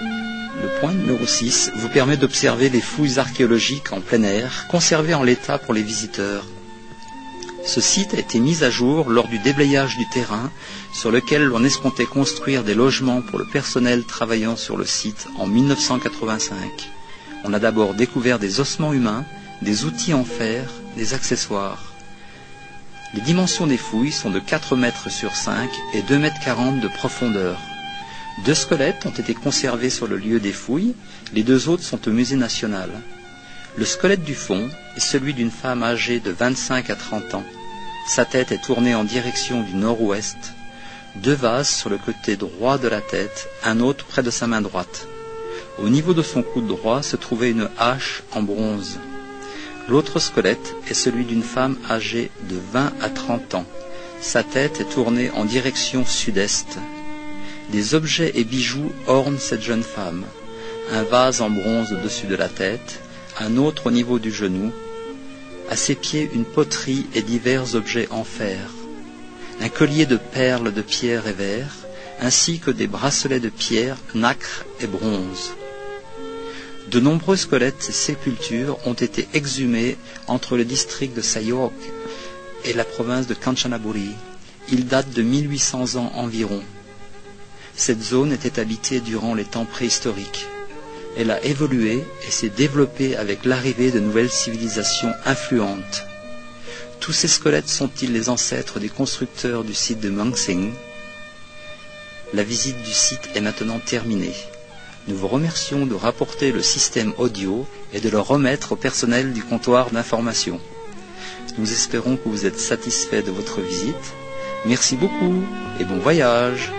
Le point numéro 6 vous permet d'observer les fouilles archéologiques en plein air, conservées en l'état pour les visiteurs. Ce site a été mis à jour lors du déblayage du terrain, sur lequel l'on escomptait construire des logements pour le personnel travaillant sur le site en 1985. On a d'abord découvert des ossements humains, des outils en fer, des accessoires. Les dimensions des fouilles sont de 4 mètres sur 5 et 2 mètres 40 de profondeur. 2 squelettes ont été conservés sur le lieu des fouilles, les 2 autres sont au musée national. Le squelette du fond est celui d'une femme âgée de 25 à 30 ans. Sa tête est tournée en direction du nord-ouest. 2 vases sur le côté droit de la tête, un autre près de sa main droite. Au niveau de son coude droit se trouvait une hache en bronze. L'autre squelette est celui d'une femme âgée de 20 à 30 ans. Sa tête est tournée en direction sud-est. Des objets et bijoux ornent cette jeune femme. Un vase en bronze au-dessus de la tête, un autre au niveau du genou. À ses pieds, une poterie et divers objets en fer. Un collier de perles de pierre et verre, ainsi que des bracelets de pierre, nacre et bronze. De nombreux squelettes et sépultures ont été exhumés entre le district de Sayok et la province de Kanchanaburi. Ils datent de 1800 ans environ. Cette zone était habitée durant les temps préhistoriques. Elle a évolué et s'est développée avec l'arrivée de nouvelles civilisations influentes. Tous ces squelettes sont-ils les ancêtres des constructeurs du site de Munsing? La visite du site est maintenant terminée. Nous vous remercions de rapporter le système audio et de le remettre au personnel du comptoir d'information. Nous espérons que vous êtes satisfait de votre visite. Merci beaucoup et bon voyage.